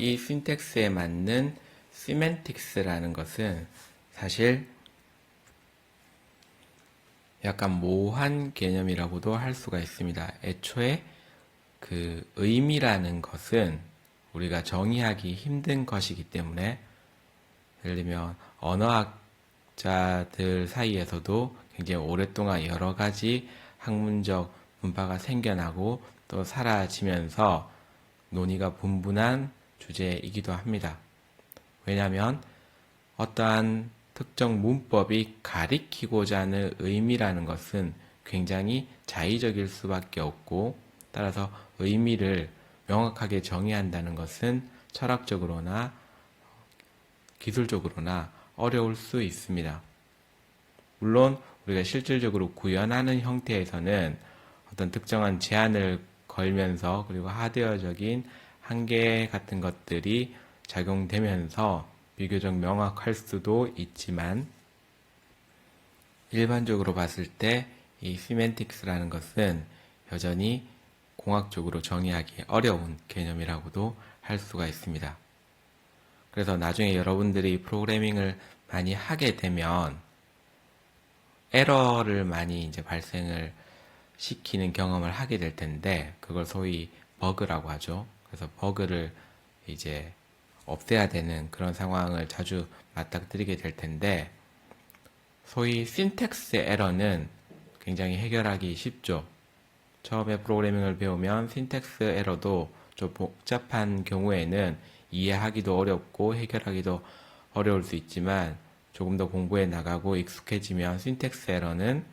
이 신텍스에 맞는 시멘틱스라는 것은 사실 약간 모호한 개념이라고도 할 수가 있습니다. 애초에 그 의미라는 것은 우리가 정의하기 힘든 것이기 때문에, 예를 들면 언어학자들 사이에서도 굉장히 오랫동안 여러 가지 학문적 문파가 생겨나고 또 사라지면서 논의가 분분한 주제이기도 합니다. 왜냐하면 어떠한 특정 문법이 가리키고자 하는 의미라는 것은 굉장히 자의적일 수밖에 없고, 따라서 의미를 명확하게 정의한다는 것은 철학적으로나 기술적으로나 어려울 수 있습니다. 물론 우리가 실질적으로 구현하는 형태에서는 어떤 특정한 제한을 걸면서, 그리고 하드웨어적인 한계 같은 것들이 작용되면서 비교적 명확할 수도 있지만, 일반적으로 봤을 때 이 시멘틱스라는 것은 여전히 공학적으로 정의하기 어려운 개념이라고도 할 수가 있습니다. 그래서 나중에 여러분들이 프로그래밍을 많이 하게 되면 에러를 많이 이제 발생을 시키는 경험을 하게 될 텐데, 그걸 소위 버그라고 하죠. 그래서 버그를 이제 없애야 되는 그런 상황을 자주 맞닥뜨리게 될 텐데, 소위 신텍스 에러는 굉장히 해결하기 쉽죠. 처음에 프로그래밍을 배우면 신텍스 에러도 좀 복잡한 경우에는 이해하기도 어렵고 해결하기도 어려울 수 있지만, 조금 더 공부해 나가고 익숙해지면 신텍스 에러는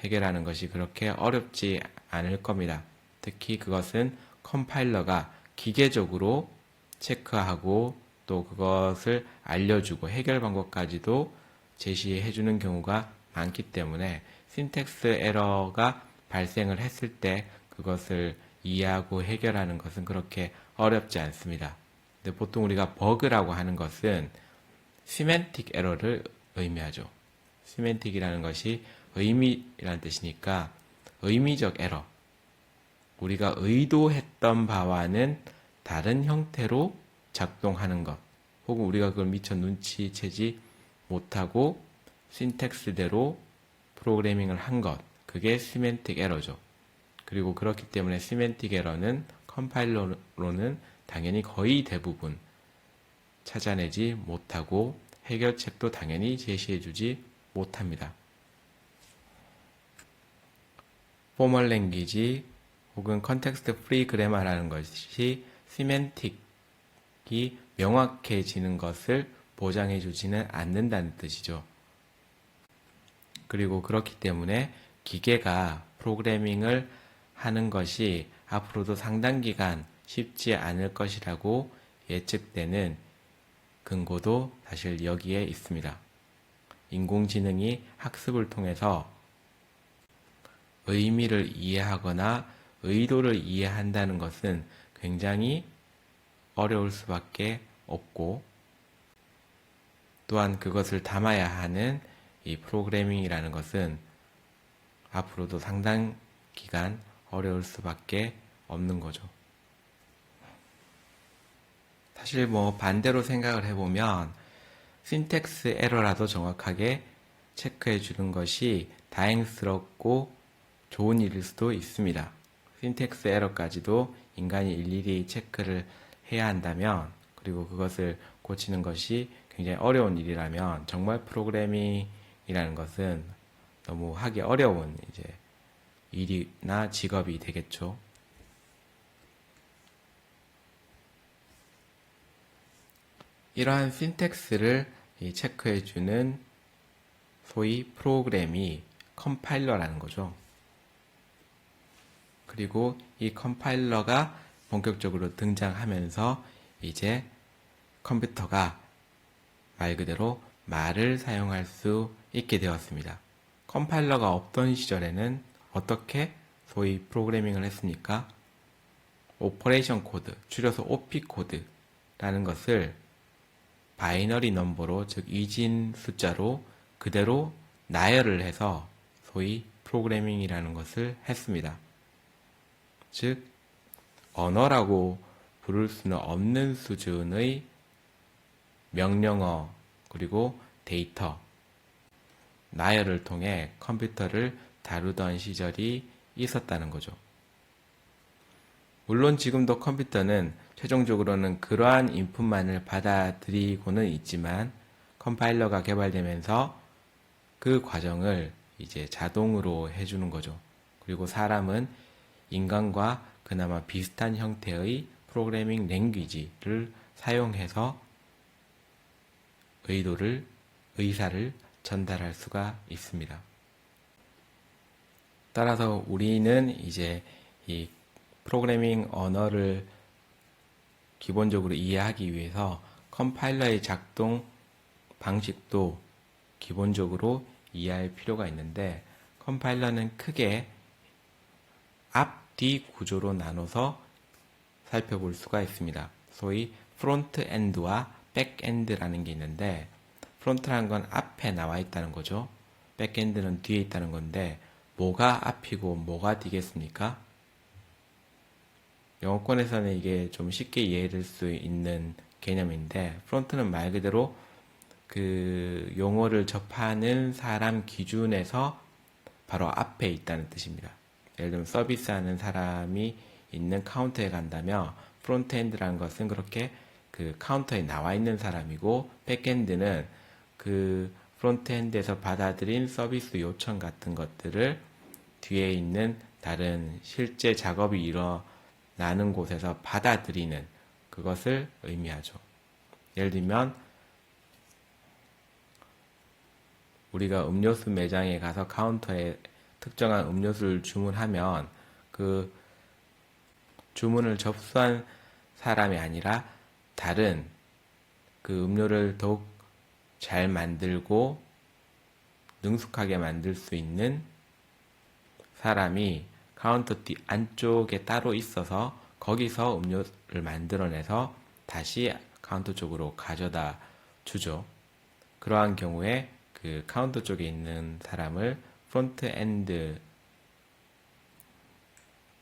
해결하는 것이 그렇게 어렵지 않을 겁니다. 특히 그것은 컴파일러가 기계적으로 체크하고 또 그것을 알려주고 해결 방법까지도 제시해주는 경우가 많기 때문에, 신텍스 에러가 발생을 했을 때 그것을 이해하고 해결하는 것은 그렇게 어렵지 않습니다. 근데 보통 우리가 버그라고 하는 것은 시멘틱 에러를 의미하죠. 시멘틱이라는 것이 의미라는 뜻이니까 의미적 에러, 우리가 의도했던 바와는 다른 형태로 작동하는 것, 혹은 우리가 그걸 미처 눈치채지 못하고 신텍스대로 프로그래밍을 한 것, 그게 시멘틱 에러죠. 그리고 그렇기 때문에 시멘틱 에러는 컴파일러로는 당연히 거의 대부분 찾아내지 못하고 해결책도 당연히 제시해주지 못합니다. 포멀 랭귀지 혹은 컨텍스트 프리 그래마라는 것이 시멘틱이 명확해지는 것을 보장해주지는 않는다는 뜻이죠. 그리고 그렇기 때문에 기계가 프로그래밍을 하는 것이 앞으로도 상당 기간 쉽지 않을 것이라고 예측되는 근거도 사실 여기에 있습니다. 인공지능이 학습을 통해서 의미를 이해하거나 의도를 이해한다는 것은 굉장히 어려울 수밖에 없고, 또한 그것을 담아야 하는 이 프로그래밍이라는 것은 앞으로도 상당 기간 어려울 수밖에 없는 거죠. 사실 반대로 생각을 해보면 신텍스 에러라도 정확하게 체크해 주는 것이 다행스럽고 좋은 일일 수도 있습니다. 신텍스 에러까지도 인간이 일일이 체크를 해야 한다면, 그리고 그것을 고치는 것이 굉장히 어려운 일이라면, 정말 프로그래밍이라는 것은 너무 하기 어려운 이제 일이나 직업이 되겠죠. 이러한 신텍스를 체크해주는 소위 프로그램이 컴파일러라는 거죠. 그리고 이 컴파일러가 본격적으로 등장하면서 이제 컴퓨터가 말 그대로 말을 사용할 수 있게 되었습니다. 컴파일러가 없던 시절에는 어떻게 소위 프로그래밍을 했습니까? 오퍼레이션 코드, 줄여서 OP 코드라는 것을 바이너리 넘버로, 즉 이진 숫자로 그대로 나열을 해서 소위 프로그래밍이라는 것을 했습니다. 즉 언어라고 부를 수는 없는 수준의 명령어 그리고 데이터, 나열을 통해 컴퓨터를 다루던 시절이 있었다는 거죠. 물론 지금도 컴퓨터는 최종적으로는 그러한 인풋만을 받아들이고는 있지만 컴파일러가 개발되면서 그 과정을 이제 자동으로 해주는 거죠. 그리고 사람은 인간과 그나마 비슷한 형태의 프로그래밍 랭귀지를 사용해서 의사를 전달할 수가 있습니다. 따라서 우리는 이제 이 프로그래밍 언어를 기본적으로 이해하기 위해서 컴파일러의 작동 방식도 기본적으로 이해할 필요가 있는데, 컴파일러는 크게 앞, 뒤 구조로 나눠서 살펴볼 수가 있습니다. 소위 프론트 엔드와 백 엔드라는 게 있는데, 프론트라는 건 앞에 나와 있다는 거죠. 백 엔드는 뒤에 있다는 건데, 뭐가 앞이고 뭐가 뒤겠습니까? 영어권에서는 이게 좀 쉽게 이해될 수 있는 개념인데, 프론트는 말 그대로 그 용어를 접하는 사람 기준에서 바로 앞에 있다는 뜻입니다. 예를 들면 서비스하는 사람이 있는 카운터에 간다면 프론트엔드라는 것은 그렇게 그 카운터에 나와 있는 사람이고, 백엔드는 그 프론트엔드에서 받아들인 서비스 요청 같은 것들을 뒤에 있는 다른 실제 작업이 일어나는 곳에서 받아들이는 그것을 의미하죠. 예를 들면 우리가 음료수 매장에 가서 카운터에 특정한 음료수를 주문하면 그 주문을 접수한 사람이 아니라 다른 그 음료를 더욱 잘 만들고 능숙하게 만들 수 있는 사람이 카운터 뒤 안쪽에 따로 있어서 거기서 음료를 만들어내서 다시 카운터 쪽으로 가져다 주죠. 그러한 경우에 그 카운터 쪽에 있는 사람을 프론트 엔드,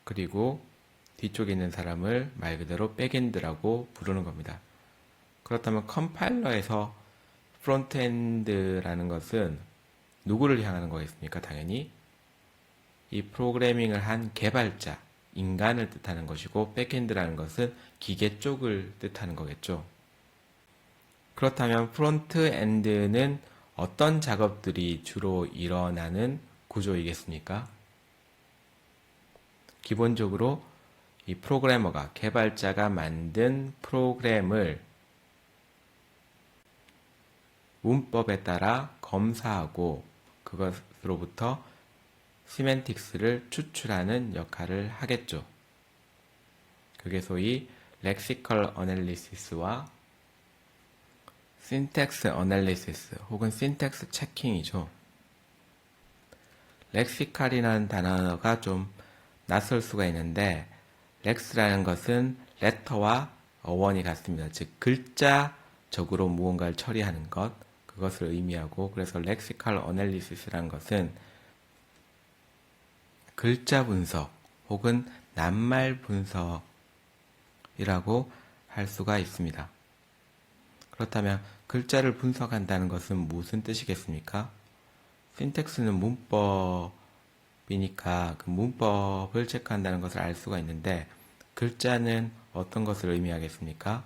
그리고 뒤쪽에 있는 사람을 말 그대로 백엔드라고 부르는 겁니다. 그렇다면 컴파일러에서 프론트 엔드라는 것은 누구를 향하는 거겠습니까? 당연히 이 프로그래밍을 한 개발자, 인간을 뜻하는 것이고, 백엔드라는 것은 기계 쪽을 뜻하는 거겠죠. 그렇다면 프론트 엔드는 어떤 작업들이 주로 일어나는 구조이겠습니까? 기본적으로 이 프로그래머가, 개발자가 만든 프로그램을 문법에 따라 검사하고 그것으로부터 시멘틱스를 추출하는 역할을 하겠죠. 그게 소위 렉시컬 어널리시스와 신텍스 어널리시스 혹은 신텍스 체킹이죠. 렉시칼이라는 단어가 좀 낯설 수가 있는데, 렉스라는 것은 레터와 어원이 같습니다. 즉 글자적으로 무언가를 처리하는 것, 그것을 의미하고, 그래서 렉시칼 어널리시스라는 것은 글자 분석 혹은 낱말 분석이라고 할 수가 있습니다. 그렇다면 글자를 분석한다는 것은 무슨 뜻이겠습니까? 신텍스는 문법이니까 그 문법을 체크한다는 것을 알 수가 있는데, 글자는 어떤 것을 의미하겠습니까?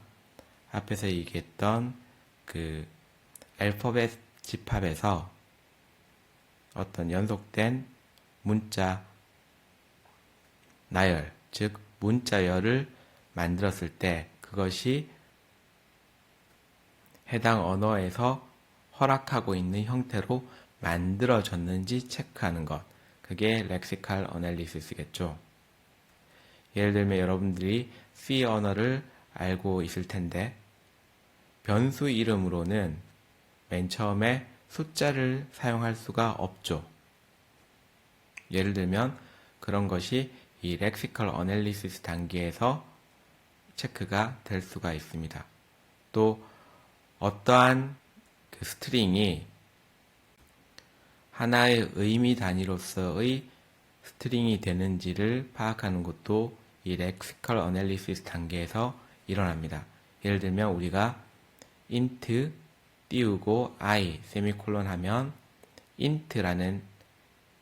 앞에서 얘기했던 그 알파벳 집합에서 어떤 연속된 문자 나열, 즉 문자열을 만들었을 때 그것이 해당 언어에서 허락하고 있는 형태로 만들어졌는지 체크하는 것, 그게 렉시칼 어널리시스겠죠. 예를 들면 여러분들이 C 언어를 알고 있을 텐데, 변수 이름으로는 맨 처음에 숫자를 사용할 수가 없죠. 예를 들면 그런 것이 이 렉시컬 어널리시스 단계에서 체크가 될 수가 있습니다. 또 어떠한 그 스트링이 하나의 의미 단위로서의 스트링이 되는지를 파악하는 것도 이 렉시컬 어널리시스 단계에서 일어납니다. 예를 들면 우리가 int 띄우고 i 세미콜론 하면 int라는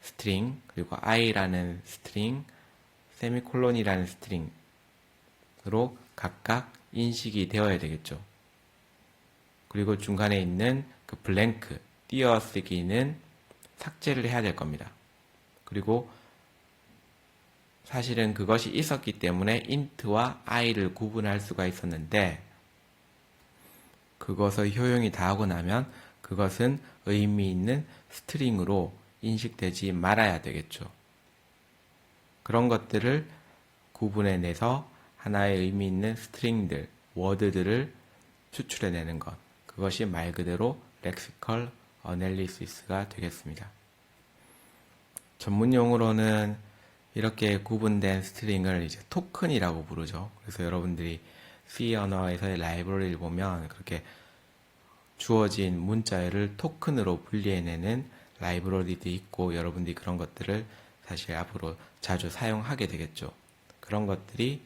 스트링 그리고 i라는 스트링 세미콜론이라는 스트링으로 각각 인식이 되어야 되겠죠. 그리고 중간에 있는 그 블랭크 띄어쓰기는 삭제를 해야 될 겁니다. 그리고 사실은 그것이 있었기 때문에 int와 i를 구분할 수가 있었는데 그것의 효용이 다하고 나면 그것은 의미 있는 스트링으로 인식되지 말아야 되겠죠. 그런 것들을 구분해내서 하나의 의미 있는 스트링들, 워드들을 추출해내는 것. 그것이 말 그대로 렉시컬 어널리시스가 되겠습니다. 전문 용어로는 이렇게 구분된 스트링을 이제 토큰이라고 부르죠. 그래서 여러분들이 C 언어에서의 라이브러리를 보면 그렇게 주어진 문자열을 토큰으로 분리해내는 라이브러리도 있고 여러분들이 그런 것들을 사실 앞으로 자주 사용하게 되겠죠. 그런 것들이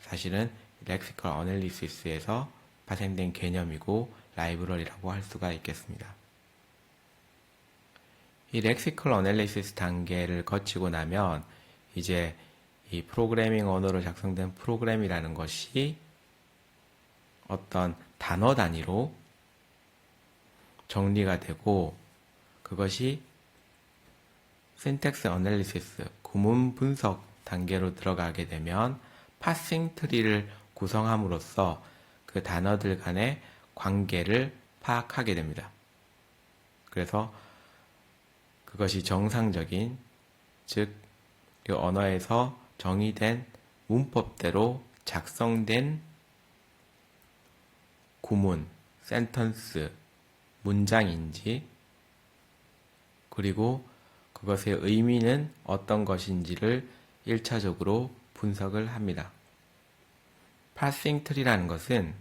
사실은 렉시컬 어널리시스에서 파생된 개념이고 라이브러리라고 할 수가 있겠습니다. 이 렉시컬 어널리시스 단계를 거치고 나면 이제 이 프로그래밍 언어로 작성된 프로그램이라는 것이 어떤 단어 단위로 정리가 되고 그것이 syntax analysis, 구문 분석 단계로 들어가게 되면 파싱 트리를 구성함으로써 그 단어들 간의 관계를 파악하게 됩니다. 그래서 그것이 정상적인, 즉, 이 언어에서 정의된 문법대로 작성된 구문, 센턴스, 문장인지, 그리고 그것의 의미는 어떤 것인지를 1차적으로 분석을 합니다. 파싱 트리라는 것은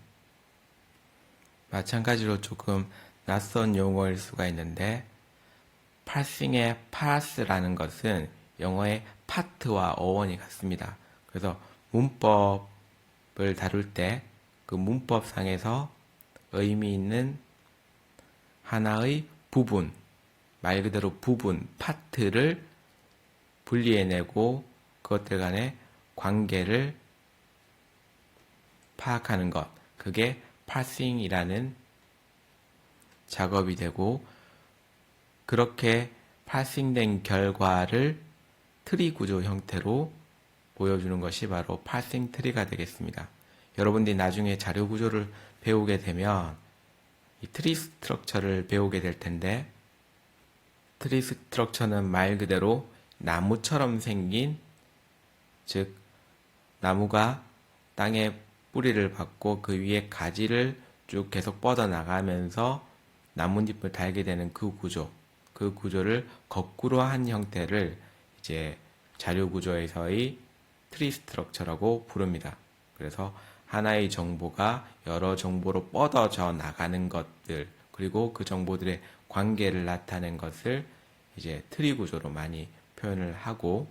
마찬가지로 조금 낯선 용어일 수가 있는데 파싱의 parse라는 것은 영어의 파트와 어원이 같습니다. 그래서 문법을 다룰 때 그 문법상에서 의미 있는 하나의 부분, 말 그대로 부분, 파트를 분리해내고 그것들 간의 관계를 파악하는 것, 그게 파싱이라는 작업이 되고 그렇게 파싱된 결과를 트리 구조 형태로 보여주는 것이 바로 파싱 트리가 되겠습니다. 여러분들이 나중에 자료 구조를 배우게 되면 이 트리 스트럭처를 배우게 될 텐데 트리 스트럭처는 말 그대로 나무처럼 생긴, 즉 나무가 땅에 뿌리를 받고 그 위에 가지를 쭉 계속 뻗어나가면서 나뭇잎을 달게 되는 그 구조, 그 구조를 거꾸로 한 형태를 이제 자료 구조에서의 트리 스트럭처라고 부릅니다. 그래서 하나의 정보가 여러 정보로 뻗어져 나가는 것들, 그리고 그 정보들의 관계를 나타낸 것을 이제 트리 구조로 많이 표현을 하고,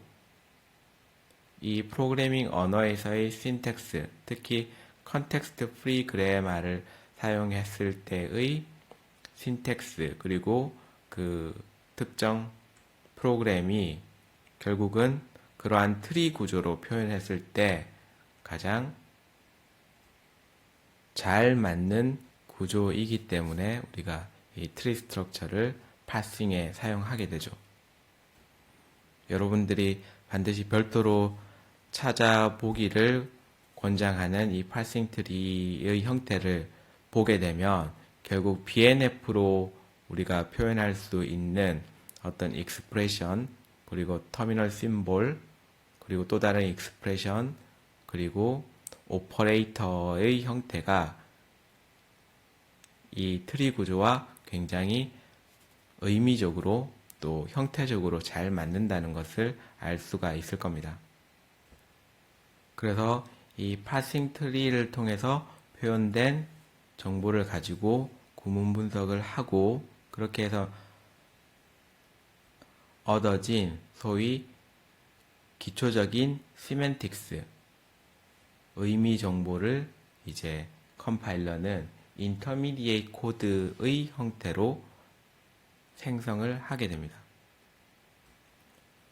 이 프로그래밍 언어에서의 신텍스, 특히 컨텍스트 프리 그래마를 사용했을 때의 신텍스, 그리고 그 특정 프로그램이 결국은 그러한 트리 구조로 표현했을 때 가장 잘 맞는 구조이기 때문에 우리가 이 트리 스트럭처를 파싱에 사용하게 되죠. 여러분들이 반드시 별도로 찾아보기를 권장하는 이 파싱 트리의 형태를 보게 되면 결국 BNF로 우리가 표현할 수 있는 어떤 익스프레션, 그리고 터미널 심볼, 그리고 또 다른 익스프레션, 그리고 오퍼레이터의 형태가 이 트리 구조와 굉장히 의미적으로 또 형태적으로 잘 맞는다는 것을 알 수가 있을 겁니다. 그래서 이 파싱 트리를 통해서 표현된 정보를 가지고 구문 분석을 하고 그렇게 해서 얻어진 소위 기초적인 시멘틱스, 의미 정보를 이제 컴파일러는 intermediate 코드의 형태로 생성을 하게 됩니다.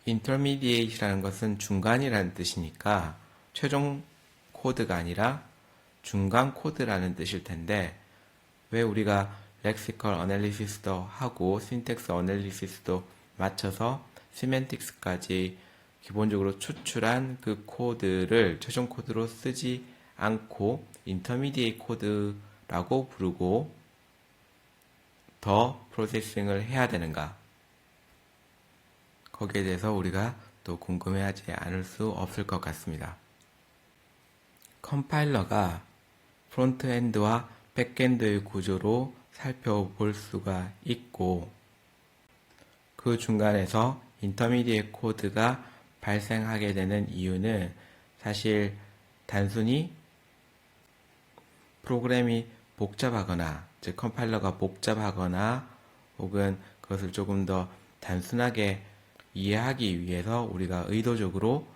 intermediate라는 것은 중간이라는 뜻이니까 최종 코드가 아니라 중간 코드라는 뜻일 텐데, 왜 우리가 lexical analysis도 하고 syntax analysis도 맞춰서 semantics까지 기본적으로 추출한 그 코드를 최종 코드로 쓰지 않고 intermediate 코드라고 부르고 더 프로세싱을 해야 되는가? 거기에 대해서 우리가 또 궁금해하지 않을 수 없을 것 같습니다. 컴파일러가 프론트엔드와 백엔드의 구조로 살펴볼 수가 있고, 그 중간에서 인터미디에이트 코드가 발생하게 되는 이유는 사실 단순히 프로그램이 복잡하거나, 즉 컴파일러가 복잡하거나 혹은 그것을 조금 더 단순하게 이해하기 위해서 우리가 의도적으로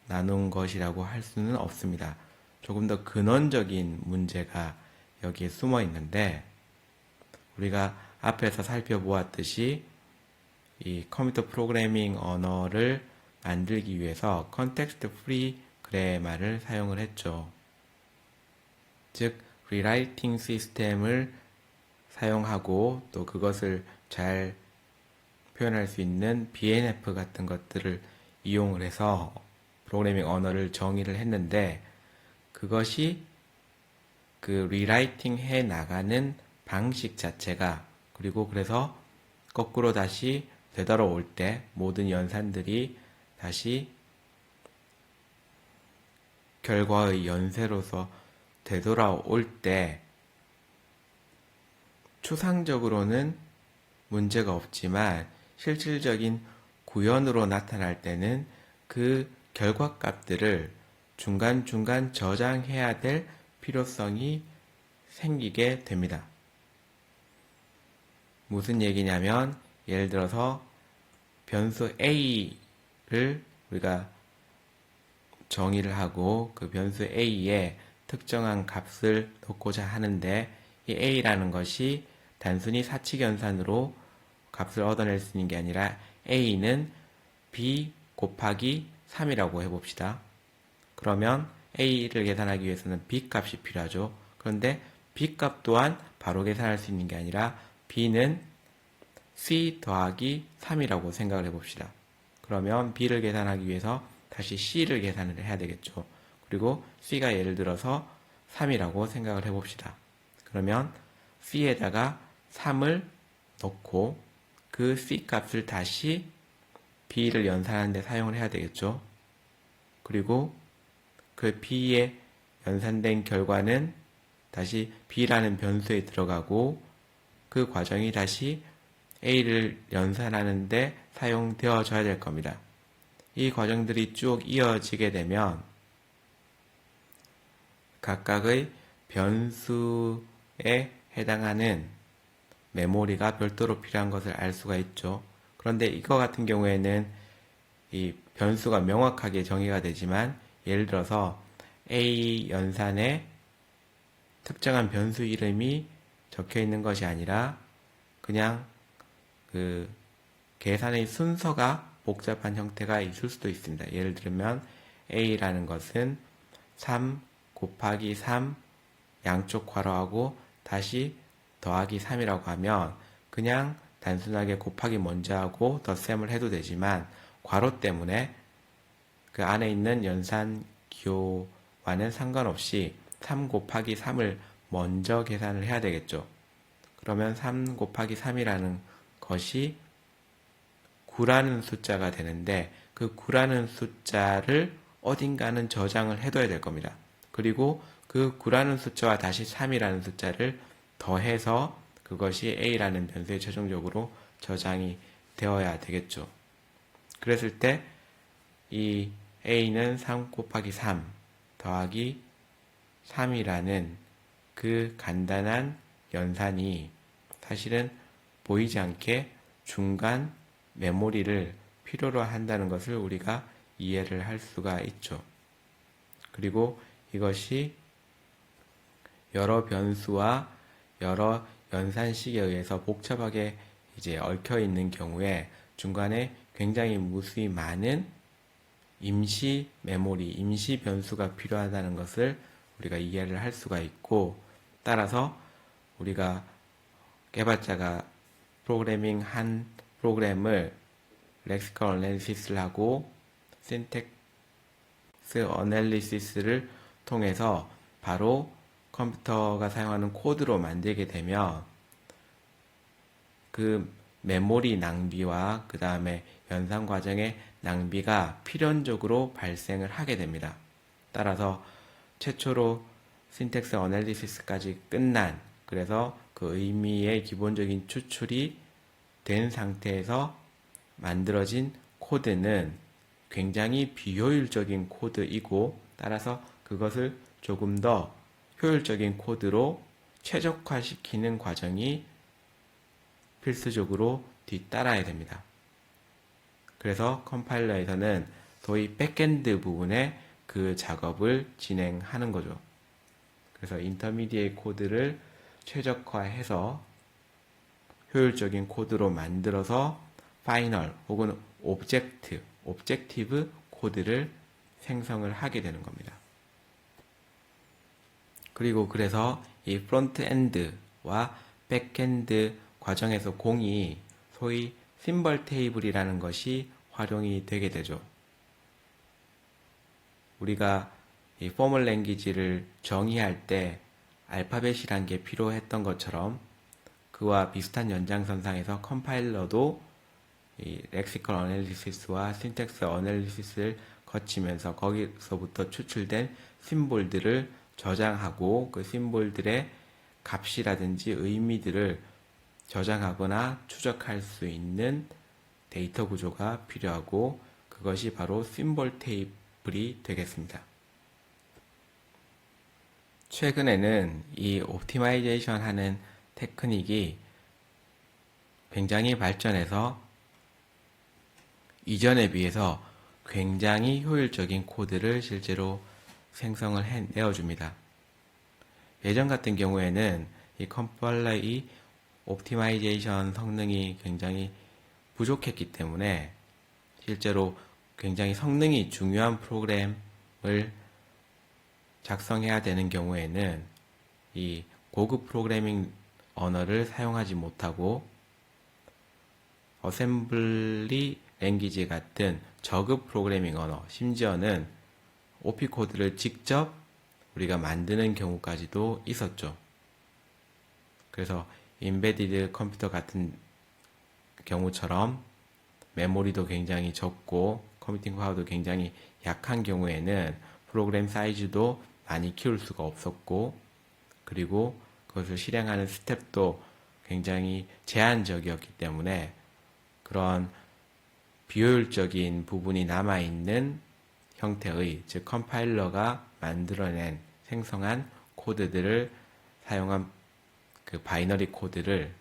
나눈 것이라고 할 수는 없습니다. 조금 더 근원적인 문제가 여기에 숨어 있는데, 우리가 앞에서 살펴보았듯이 이 컴퓨터 프로그래밍 언어를 만들기 위해서 컨텍스트 프리 그래마를 사용을 했죠. 즉 리라이팅 시스템을 사용하고 또 그것을 잘 표현할 수 있는 BNF 같은 것들을 이용을 해서 프로그래밍 언어를 정의를 했는데, 그것이 그 리라이팅 해 나가는 방식 자체가, 그리고 그래서 거꾸로 다시 되돌아올 때 모든 연산들이 다시 결과의 연쇄로서 되돌아올 때 추상적으로는 문제가 없지만 실질적인 구현으로 나타날 때는 그 결과값들을 중간중간 저장해야 될 필요성이 생기게 됩니다. 무슨 얘기냐면, 예를 들어서 변수 A를 우리가 정의를 하고 그 변수 A에 특정한 값을 넣고자 하는데, 이 A라는 것이 단순히 사칙연산으로 값을 얻어낼 수 있는 게 아니라 A는 B 곱하기 3이라고 해봅시다. 그러면 A를 계산하기 위해서는 B 값이 필요하죠. 그런데 B 값 또한 바로 계산할 수 있는 게 아니라 B는 C 더하기 3이라고 생각을 해봅시다. 그러면 B를 계산하기 위해서 다시 C를 계산을 해야 되겠죠. 그리고 C가 예를 들어서 3이라고 생각을 해봅시다. 그러면 C에다가 3을 넣고 그 C 값을 다시 B를 연산하는 데 사용을 해야 되겠죠. 그리고 그 B에 연산된 결과는 다시 B라는 변수에 들어가고 그 과정이 다시 A를 연산하는 데 사용되어져야 될 겁니다. 이 과정들이 쭉 이어지게 되면 각각의 변수에 해당하는 메모리가 별도로 필요한 것을 알 수가 있죠. 그런데 이거 같은 경우에는 이 변수가 명확하게 정의가 되지만, 예를 들어서 A 연산에 특정한 변수 이름이 적혀 있는 것이 아니라 그냥 그 계산의 순서가 복잡한 형태가 있을 수도 있습니다. 예를 들면 A라는 것은 3 곱하기 3 양쪽 괄호하고 다시 더하기 3이라고 하면 그냥 단순하게 곱하기 먼저 하고 덧셈을 해도 되지만, 괄호 때문에 그 안에 있는 연산 기호와는 상관없이 3 곱하기 3을 먼저 계산을 해야 되겠죠. 그러면 3 곱하기 3이라는 것이 9라는 숫자가 되는데, 그 9라는 숫자를 어딘가는 저장을 해둬야 될 겁니다. 그리고 그 9라는 숫자와 다시 3이라는 숫자를 더해서 그것이 A라는 변수에 최종적으로 저장이 되어야 되겠죠. 그랬을 때 이 A는 3 곱하기 3 더하기 3이라는 그 간단한 연산이 사실은 보이지 않게 중간 메모리를 필요로 한다는 것을 우리가 이해를 할 수가 있죠. 그리고 이것이 여러 변수와 여러 연산식에 의해서 복잡하게 이제 얽혀 있는 경우에 중간에 굉장히 무수히 많은 임시 메모리, 임시 변수가 필요하다는 것을 우리가 이해를 할 수가 있고, 따라서 우리가 개발자가 프로그래밍 한 프로그램을 렉시컬 어널리시스를 하고 신텍스 어널리시스를 통해서 바로 컴퓨터가 사용하는 코드로 만들게 되면 그 메모리 낭비와 그 다음에 연산 과정의 낭비가 필연적으로 발생을 하게 됩니다. 따라서 최초로 신텍스 어널리시스까지 끝난, 그래서 그 의미의 기본적인 추출이 된 상태에서 만들어진 코드는 굉장히 비효율적인 코드이고, 따라서 그것을 조금 더 효율적인 코드로 최적화시키는 과정이 필수적으로 뒤따라야 됩니다. 그래서 컴파일러에서는 소위 백엔드 부분에 그 작업을 진행하는 거죠. 그래서 인터미디에이트 코드를 최적화해서 효율적인 코드로 만들어서 파이널 혹은 옵젝티브 코드를 생성을 하게 되는 겁니다. 그리고 그래서 이 프론트엔드와 백엔드 과정에서 공이 소위 심벌 테이블이라는 것이 활용이 되게 되죠. 우리가 이 포멀 랭귀지를 정의할 때 알파벳이란 게 필요했던 것처럼 그와 비슷한 연장선상에서 컴파일러도 이 렉시컬 어널리시스와 신텍스 어널리시스를 거치면서 거기서부터 추출된 심볼들을 저장하고 그 심볼들의 값이라든지 의미들을 저장하거나 추적할 수 있는 데이터 구조가 필요하고, 그것이 바로 심볼 테이블이 되겠습니다. 최근에는 이 옵티마이제이션 하는 테크닉이 굉장히 발전해서 이전에 비해서 굉장히 효율적인 코드를 실제로 생성을 해내어줍니다. 예전 같은 경우에는 이 컴파일러의 옵티마이제이션 성능이 굉장히 부족했기 때문에 실제로 굉장히 성능이 중요한 프로그램을 작성해야 되는 경우에는 이 고급 프로그래밍 언어를 사용하지 못하고 어셈블리 랭귀지 같은 저급 프로그래밍 언어, 심지어는 OP 코드를 직접 우리가 만드는 경우까지도 있었죠. 그래서 인베디드 컴퓨터 같은 경우처럼 메모리도 굉장히 적고 컴퓨팅 파워도 굉장히 약한 경우에는 프로그램 사이즈도 많이 키울 수가 없었고, 그리고 그것을 실행하는 스텝도 굉장히 제한적이었기 때문에 그런 비효율적인 부분이 남아있는 형태의, 즉 컴파일러가 만들어낸 생성한 코드들을 사용한 그 바이너리 코드를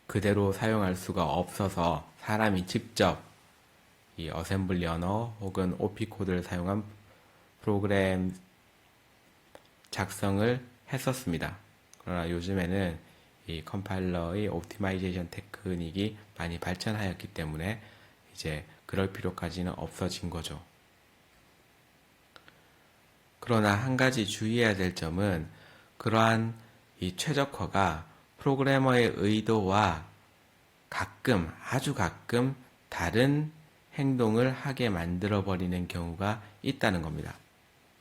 그대로 사용할 수가 없어서 사람이 직접 이 어셈블리 언어 혹은 OP 코드를 사용한 프로그램 작성을 했었습니다. 그러나 요즘에는 이 컴파일러의 옵티마이제이션 테크닉이 많이 발전하였기 때문에 이제 그럴 필요까지는 없어진 거죠. 그러나 한 가지 주의해야 될 점은 그러한 이 최적화가 프로그래머의 의도와 가끔, 아주 가끔 다른 행동을 하게 만들어버리는 경우가 있다는 겁니다.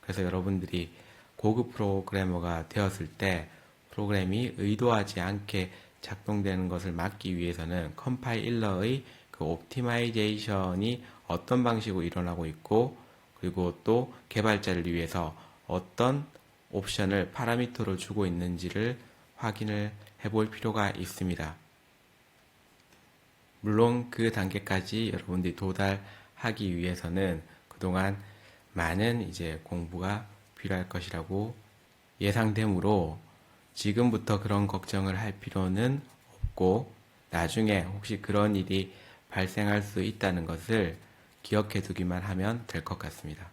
그래서 여러분들이 고급 프로그래머가 되었을 때 프로그램이 의도하지 않게 작동되는 것을 막기 위해서는 컴파일러의 그 옵티마이제이션이 어떤 방식으로 일어나고 있고, 그리고 또 개발자를 위해서 어떤 옵션을 파라미터로 주고 있는지를 확인을 해볼 필요가 있습니다. 물론 그 단계까지 여러분들이 도달하기 위해서는 그동안 많은 이제 공부가 필요할 것이라고 예상되므로 지금부터 그런 걱정을 할 필요는 없고, 나중에 혹시 그런 일이 발생할 수 있다는 것을 기억해 두기만 하면 될 것 같습니다.